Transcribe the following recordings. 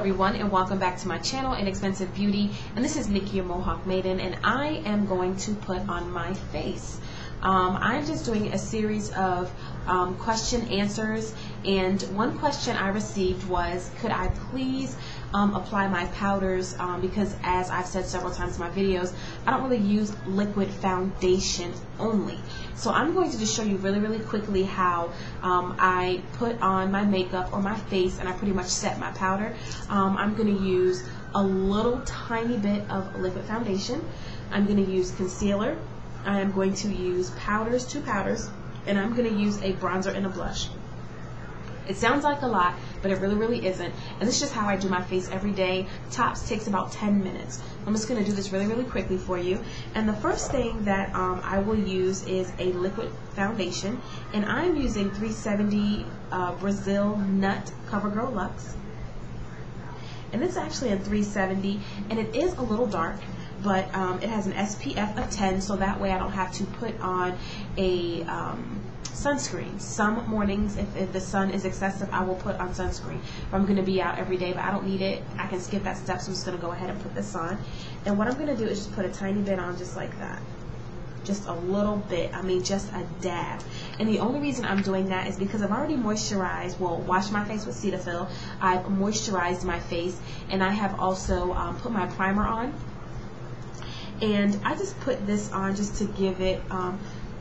everyone, and welcome back to my channel, Inexpensive Beauty, and this is Nikki, your Mohawk Maiden, and I am going to put on my face. I'm just doing a series of question answers, and one question I received was, could I please apply my powders, because as I've said several times in my videos, I don't really use liquid foundation only. So I'm going to just show you really quickly how I put on my makeup or my face, and I pretty much set my powder. I'm going to use a little tiny bit of liquid foundation. I'm going to use concealer. I am going to use powders, 2 powders, and I'm going to use a bronzer and a blush. It sounds like a lot, but it really isn't. And this is just how I do my face every day. Tops takes about 10 minutes. I'm just going to do this really quickly for you. And the first thing that I will use is a liquid foundation. And I'm using 370 Brazil Nut CoverGirl Luxe. And it's actually a 370, and it is a little dark, but it has an SPF of 10, so that way I don't have to put on a sunscreen. Some mornings, if the sun is excessive, I will put on sunscreen. If I'm going to be out every day, but I don't need it, I can skip that step, so I'm just going to go ahead and put this on. And what I'm going to do is just put a tiny bit on, just like that. Just a little bit, I mean just a dab. And the only reason I'm doing that is because I've already moisturized, well, washed my face with Cetaphil. I've moisturized my face, and I have also put my primer on. And I just put this on just to give it,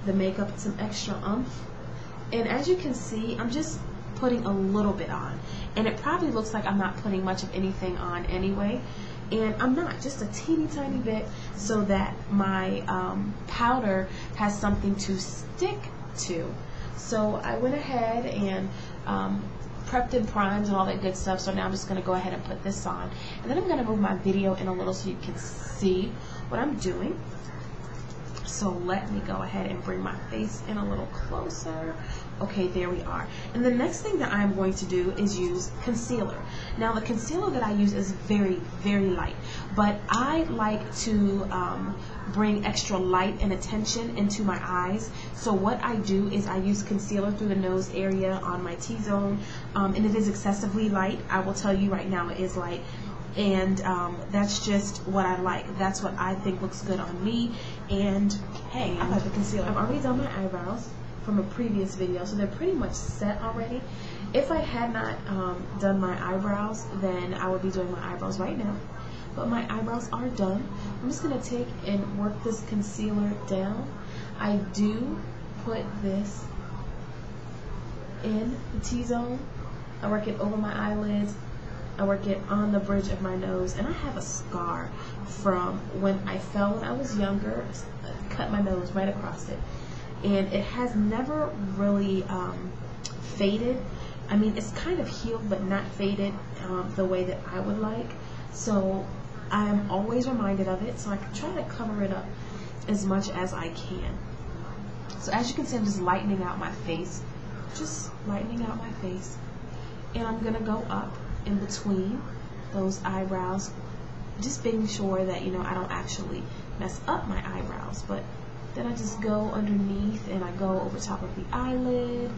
the makeup, some extra oomph. And as you can see, I'm just putting a little bit on. And it probably looks like I'm not putting much of anything on anyway. And I'm not, just a teeny tiny bit, so that my powder has something to stick to. So I went ahead and prepped and primed and all that good stuff. So now I'm just going to go ahead and put this on. And then I'm going to move my video in a little so you can see what I'm doing. So let me go ahead and bring my face in a little closer. Okay, there we are. And the next thing that I'm going to do is use concealer. Now the concealer that I use is very light, but I like to bring extra light and attention into my eyes. So what I do is I use concealer through the nose area on my T-zone, and it is excessively light. I will tell you right now, it is light. And that's just what I like. That's what I think looks good on me. And hey, I like the concealer. I've already done my eyebrows from a previous video, so they're pretty much set already. If I had not done my eyebrows, then I would be doing my eyebrows right now. But my eyebrows are done. I'm just going to take and work this concealer down. I do put this in the T-zone. I work it over my eyelids. I work it on the bridge of my nose, and I have a scar from when I fell when I was younger, cut my nose right across it, and it has never really faded. I mean, it's kind of healed but not faded the way that I would like, so I'm always reminded of it, so I can try to cover it up as much as I can. So as you can see, I'm just lightening out my face, and I'm gonna go up in between those eyebrows, just making sure that, you know, I don't actually mess up my eyebrows. But then I just go underneath, and I go over top of the eyelid,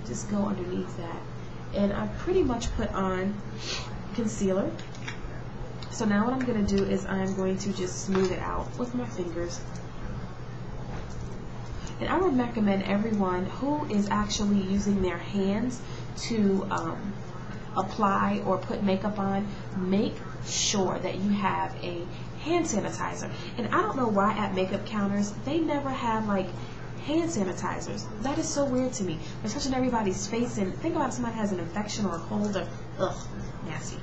just go underneath that, and I pretty much put on concealer. So now what I'm going to do is I'm going to just smooth it out with my fingers. And I would recommend everyone who is actually using their hands to apply or put makeup on, make sure that you have a hand sanitizer. And I don't know why at makeup counters they never have like hand sanitizers. That is so weird to me. They're touching everybody's face, and think about if somebody has an infection or a cold, or ugh, nasty.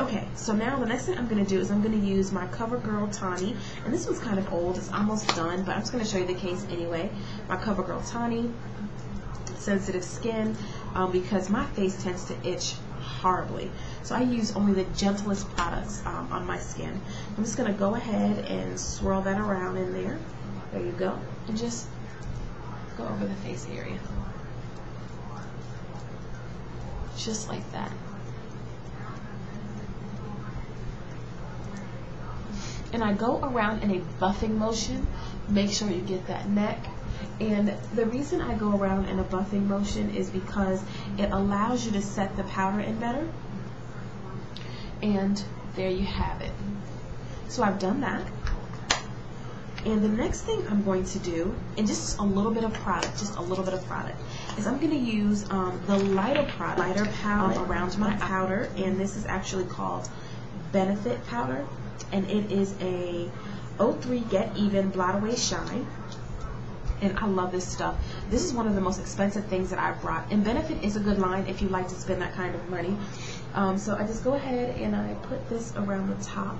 Okay, so now the next thing I'm going to do is I'm going to use my CoverGirl Tawny, and this one's kind of old, it's almost done, but I'm just going to show you the case anyway. My CoverGirl Tawny, sensitive skin, because my face tends to itch horribly, so I use only the gentlest products on my skin. I'm just going to go ahead and swirl that around in there. There you go, and just go over the face area, just like that. And I go around in a buffing motion. Make sure you get that neck. And the reason I go around in a buffing motion is because it allows you to set the powder in better. And there you have it. So I've done that. And the next thing I'm going to do, and just a little bit of product, is I'm going to use the lighter powder around my powder, and this is actually called Benefit powder, and it is a 03 Get Even Blot Away Shine. And I love this stuff. This is one of the most expensive things that I've brought. And Benefit is a good line if you like to spend that kind of money. So I just go ahead and I put this around the top.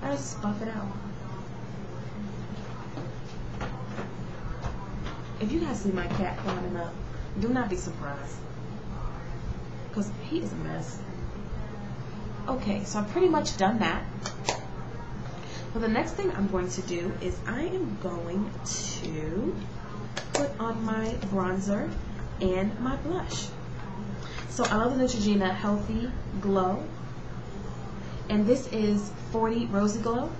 I just buff it out. If you guys see my cat climbing up, do not be surprised, because he is a mess. Okay, so I've pretty much done that. Well, the next thing I'm going to do is I am going to put on my bronzer and my blush. So I love the Neutrogena Healthy Glow, and this is 40 Rosy Glow.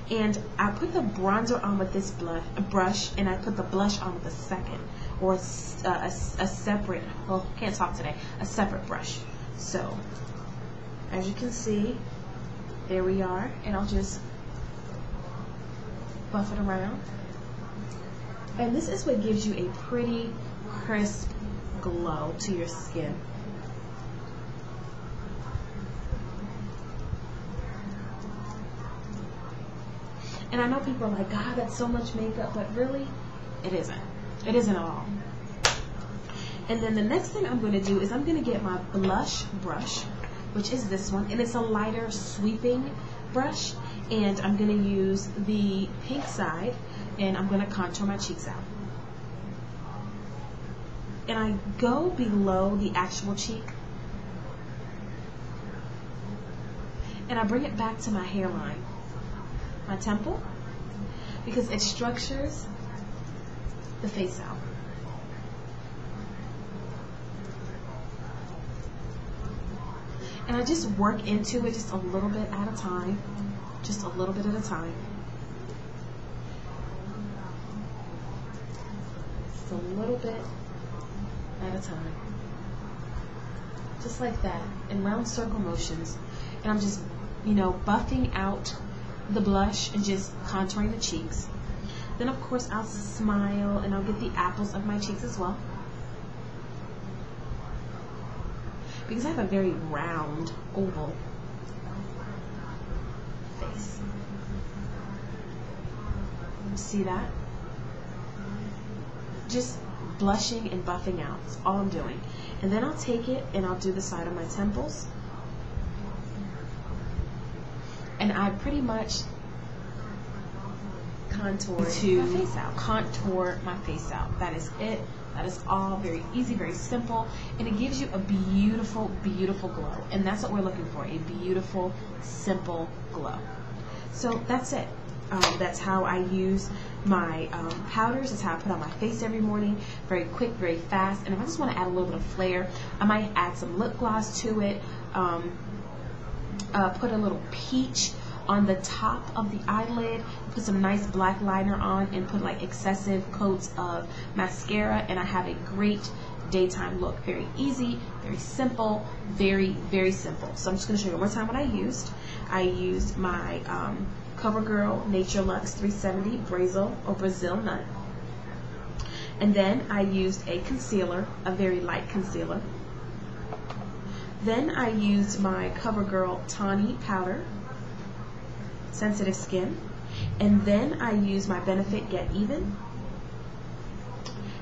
And I put the bronzer on with this brush, and I put the blush on with a second, or a separate, well, can't talk today, a separate brush. So, as you can see, there we are, and I'll just buff it around. And this is what gives you a pretty, crisp glow to your skin. And I know people are like, God, that's so much makeup, but really, it isn't. It isn't at all. And then the next thing I'm going to do is I'm going to get my blush brush, which is this one, and it's a lighter sweeping brush, and I'm going to use the pink side, and I'm going to contour my cheeks out. And I go below the actual cheek, and I bring it back to my hairline, my temple, because it structures the face out. And I just work into it just a little bit at a time, just a little bit at a time. Just a little bit at a time. Just like that, in round circle motions. And I'm just, buffing out the blush and just contouring the cheeks. Then of course I'll smile and I'll get the apples of my cheeks as well, because I have a very round, oval face. See that? Just blushing and buffing out. That's all I'm doing. And then I'll take it and I'll do the side of my temples. And I pretty much contour my face out. Contour my face out. That is it. That is all very easy, very simple, and it gives you a beautiful, beautiful glow. And that's what we're looking for, a beautiful, simple glow. So that's it. That's how I use my powders. That's how I put on my face every morning. Very quick, very fast. And if I just want to add a little bit of flair, I might add some lip gloss to it. Put a little peach on the top of the eyelid, put some nice black liner on, and put like excessive coats of mascara, and I have a great daytime look. Very easy, very simple, very, very simple. So I'm just going to show you one more time what I used. I used my CoverGirl Nature Luxe 370 Brazil Nut. And then I used a concealer, a very light concealer. Then I used my CoverGirl Tawny Powder, Sensitive Skin. And then I used my Benefit Get Even.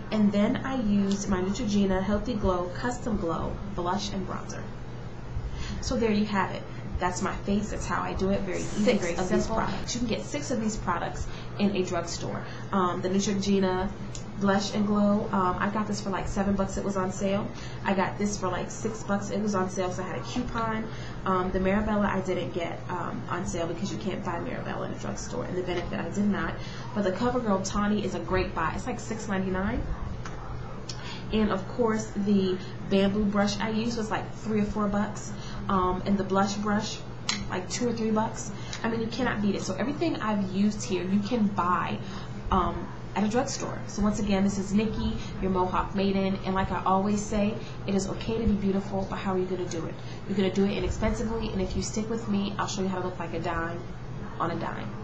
And then I used my Neutrogena Healthy Glow Custom Glow Blush and Bronzer. So there you have it. That's my face. That's how I do it. Very easy, very simple. You can get 6 of these products in a drugstore. The Neutrogena Blush and Glow, I got this for like $7. It was on sale. I got this for like $6. It was on sale, so I had a coupon. The Marabella I didn't get on sale because you can't buy Marabella in a drugstore. And the Benefit I did not. But the CoverGirl Tawny is a great buy. It's like $6.99. And of course, the bamboo brush I used was like $3 or $4. And the blush brush, like $2 or $3. I mean, you cannot beat it. So everything I've used here, you can buy at a drugstore. So once again, this is Nikki, your Mohawk Maiden, and like I always say, it is okay to be beautiful, but how are you going to do it? You're going to do it inexpensively, and if you stick with me, I'll show you how to look like a dime on a dime.